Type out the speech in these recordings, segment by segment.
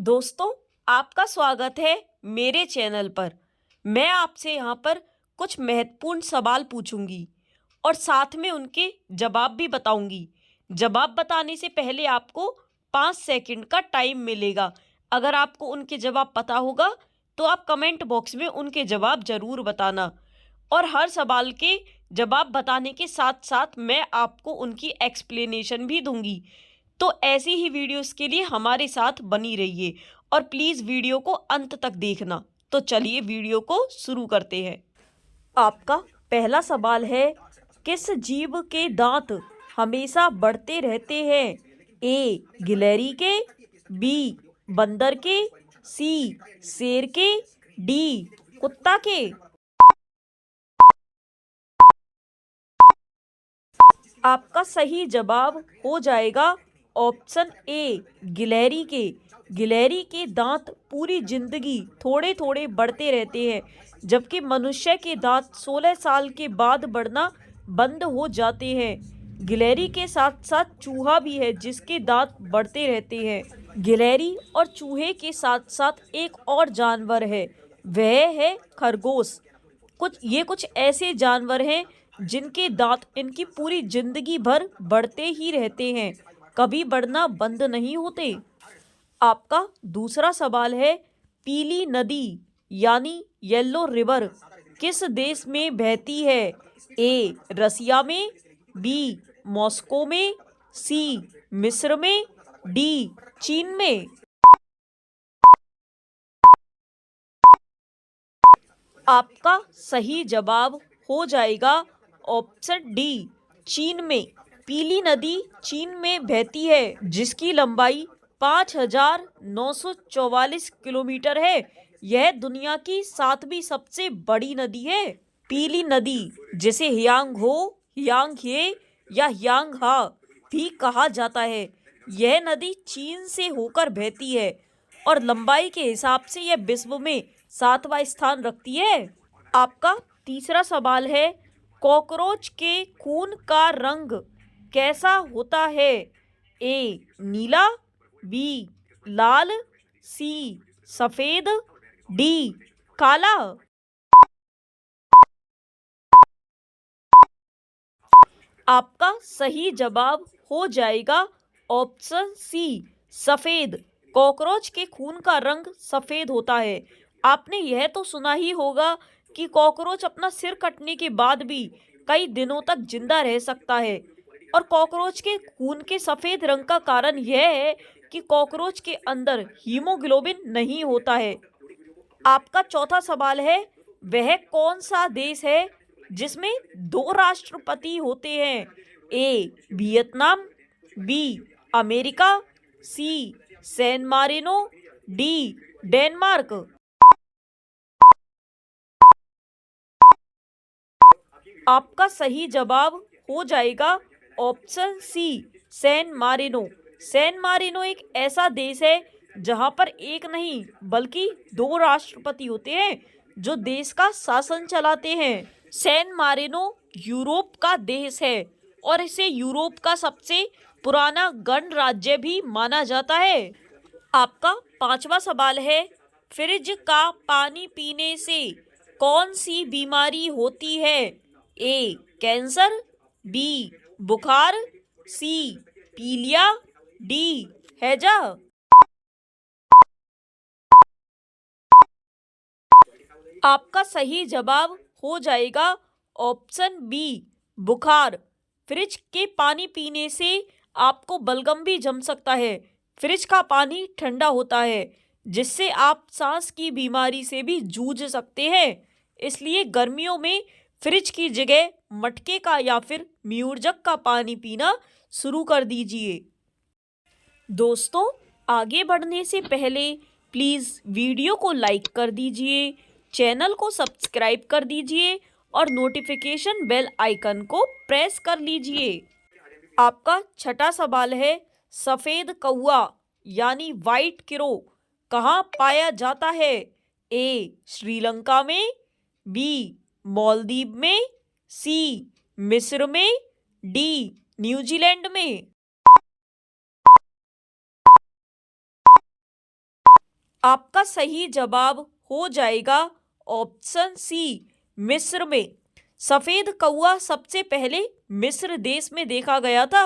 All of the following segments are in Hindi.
दोस्तों, आपका स्वागत है मेरे चैनल पर। मैं आपसे यहाँ पर कुछ महत्वपूर्ण सवाल पूछूंगी और साथ में उनके जवाब भी बताऊंगी। जवाब बताने से पहले आपको 5 सेकंड का टाइम मिलेगा। अगर आपको उनके जवाब पता होगा तो आप कमेंट बॉक्स में उनके जवाब ज़रूर बताना। और हर सवाल के जवाब बताने के साथ साथ मैं आपको उनकी एक्सप्लेनेशन भी दूंगी। तो ऐसी ही वीडियोस के लिए हमारे साथ बनी रहिए और प्लीज़ वीडियो को अंत तक देखना। तो चलिए वीडियो को शुरू करते हैं। आपका पहला सवाल है, किस जीव के दांत हमेशा बढ़ते रहते हैं? ए गिलहरी के, बी बंदर के, सी शेर के, डी कुत्ता के। आपका सही जवाब हो जाएगा ऑप्शन ए गिलहरी के। गिलहरी के दांत पूरी जिंदगी थोड़े थोड़े बढ़ते रहते हैं, जबकि मनुष्य के दांत 16 साल के बाद बढ़ना बंद हो जाते हैं। गिलहरी के साथ साथ चूहा भी है जिसके दांत बढ़ते रहते हैं। गिलहरी और चूहे के साथ साथ एक और जानवर है, वह है खरगोश। कुछ ऐसे जानवर हैं जिनके दांत इनकी पूरी जिंदगी भर बढ़ते ही रहते हैं, कभी बढ़ना बंद नहीं होते। आपका दूसरा सवाल है, पीली नदी यानी येलो रिवर किस देश में बहती है? ए रसिया में, बी मॉस्को में, सी मिस्र में, डी चीन में। आपका सही जवाब हो जाएगा ऑप्शन डी चीन में। पीली नदी चीन में बहती है जिसकी लंबाई 5,944 किलोमीटर है। यह दुनिया की 7वीं सबसे बड़ी नदी है। पीली नदी जिसे हियांग हो, हियांग हे या हियांग हा भी कहा जाता है, यह नदी चीन से होकर बहती है और लंबाई के हिसाब से यह विश्व में 7वां स्थान रखती है। आपका तीसरा सवाल है, कॉकरोच के खून का रंग कैसा होता है? ए नीला, बी लाल, सी सफेद, डी काला। आपका सही जवाब हो जाएगा ऑप्शन सी सफेद। कॉकरोच के खून का रंग सफेद होता है। आपने यह तो सुना ही होगा कि कॉकरोच अपना सिर कटने के बाद भी कई दिनों तक जिंदा रह सकता है। और कॉकरोच के खून के सफेद रंग का कारण यह है कि कॉकरोच के अंदर हीमोग्लोबिन नहीं होता है। आपका चौथा सवाल है, वह कौन सा देश है जिसमें 2 राष्ट्रपति होते हैं? A Vietnam, B America, C San Marino, D Denmark. आपका सही जवाब हो जाएगा option C San Marino. San Marino एक ऐसा देश है जहां पर एक नहीं बल्कि 2 राष्ट्रपति होते हैं जो देश का शासन चलाते हैं। सैन मारिनो यूरोप का देश है और इसे यूरोप का सबसे पुराना गणराज्य भी माना जाता है। आपका पांचवा सवाल है, फ्रिज का पानी पीने से कौन सी बीमारी होती है? ए कैंसर, बी बुखार, सी पीलिया, डी हैजा। आपका सही जवाब हो जाएगा ऑप्शन बी बुखार। फ्रिज के पानी पीने से आपको बलगम भी जम सकता है। फ्रिज का पानी ठंडा होता है जिससे आप सांस की बीमारी से भी जूझ सकते हैं। इसलिए गर्मियों में फ्रिज की जगह मटके का या फिर म्यूरजक का पानी पीना शुरू कर दीजिए। दोस्तों, आगे बढ़ने से पहले प्लीज़ वीडियो को लाइक कर दीजिए, चैनल को सब्सक्राइब कर दीजिए और नोटिफिकेशन बेल आइकन को प्रेस कर लीजिए। आपका छठा सवाल है, सफ़ेद कौआ यानी वाइट क्रो कहाँ पाया जाता है? ए श्रीलंका में, बी मालदीव में, सी मिस्र में, डी न्यूजीलैंड में। आपका सही जवाब हो जाएगा ऑप्शन सी, मिस्र में। सफेद कौवा सबसे पहले मिस्र देश में देखा गया था।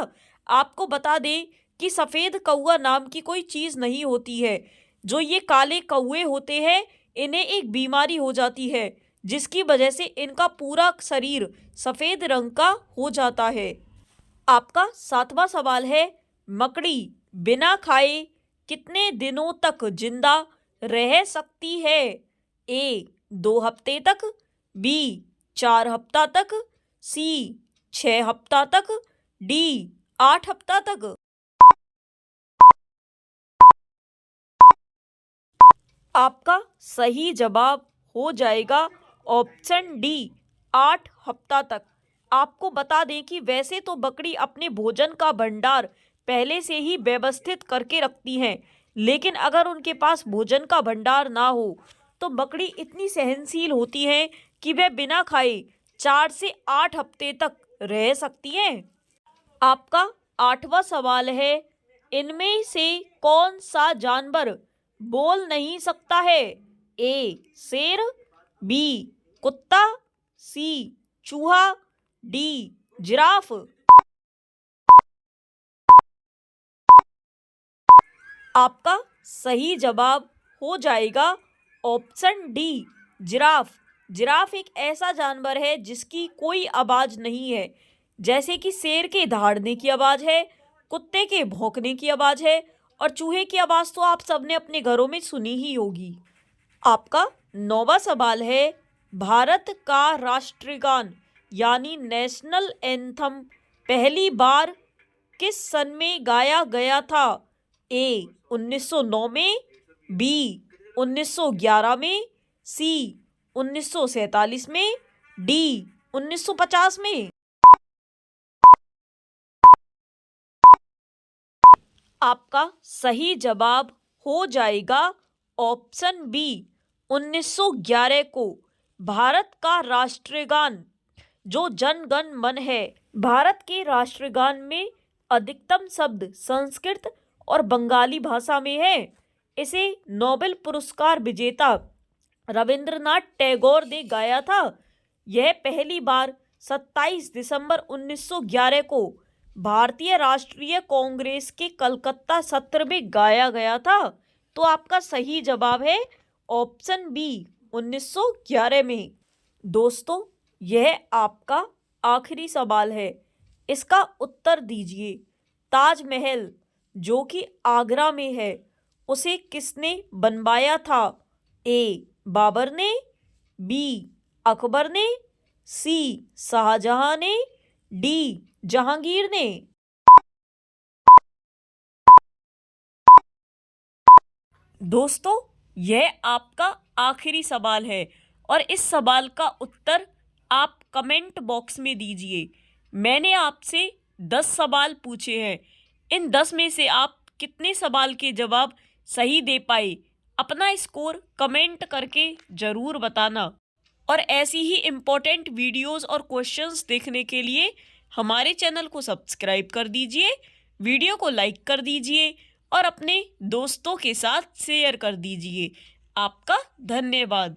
आपको बता दें कि सफेद कौवा नाम की कोई चीज नहीं होती है। जो ये काले कौवे होते हैं, इन्हें एक बीमारी हो जाती है जिसकी वजह से इनका पूरा शरीर सफेद रंग का हो जाता है। आपका 7वां सवाल है, मकड़ी बिना खाए कितने दिनों तक जिंदा रह सकती है? ए 2 हफ्ते तक, बी 4 हफ्ता तक, सी 6 हफ्ता तक, डी 8 हफ्ता तक। आपका सही जवाब हो जाएगा ऑप्शन डी, 8 हफ्ता तक। आपको बता दें कि वैसे तो बकरी अपने भोजन का भंडार पहले से ही व्यवस्थित करके रखती हैं, लेकिन अगर उनके पास भोजन का भंडार ना हो तो बकरी इतनी सहनशील होती हैं कि वह बिना खाए 4 से 8 हफ्ते तक रह सकती हैं। आपका 8वां सवाल है, इनमें से कौन सा जानवर बोल नहीं सकता है? ए शेर, बी कुत्ता, सी चूहा, डी जिराफ। आपका सही जवाब हो जाएगा ऑप्शन डी, जिराफ। जिराफ एक ऐसा जानवर है जिसकी कोई आवाज नहीं है, जैसे कि शेर के दहाड़ने की आवाज है, कुत्ते के भौंकने की आवाज है, और चूहे की आवाज तो आप सबने अपने घरों में सुनी ही होगी। आपका 9वां सवाल है, भारत का राष्ट्रगान यानी नेशनल एंथम पहली बार किस सन में गाया गया था? ए 1909 में, बी 1911 में, सी 1947 में, डी 1950 में। आपका सही जवाब हो जाएगा ऑप्शन बी, 1911 को। भारत का राष्ट्रगान जो जन गण मन है, भारत के राष्ट्रगान में अधिकतम शब्द संस्कृत और बंगाली भाषा में है। इसे नोबेल पुरस्कार विजेता रविंद्रनाथ टैगोर ने गाया था। यह पहली बार 27 दिसंबर 1911 को भारतीय राष्ट्रीय कांग्रेस के कलकत्ता सत्र में गाया गया था। तो आपका सही जवाब है ऑप्शन बी, 1911 में। दोस्तों, यह आपका आखिरी सवाल है, इसका उत्तर दीजिए। ताजमहल जो कि आगरा में है, उसे किसने बनवाया था? ए बाबर ने, बी अकबर ने, सी शाहजहां ने, डी जहांगीर ने। दोस्तों, यह आपका आखिरी सवाल है और इस सवाल का उत्तर आप कमेंट बॉक्स में दीजिए। मैंने आपसे 10 सवाल पूछे हैं। इन 10 में से आप कितने सवाल के जवाब सही दे पाए, अपना स्कोर कमेंट करके ज़रूर बताना। और ऐसी ही इम्पोर्टेंट वीडियोस और क्वेश्चंस देखने के लिए हमारे चैनल को सब्सक्राइब कर दीजिए, वीडियो को लाइक कर दीजिए और अपने दोस्तों के साथ शेयर कर दीजिए। आपका धन्यवाद।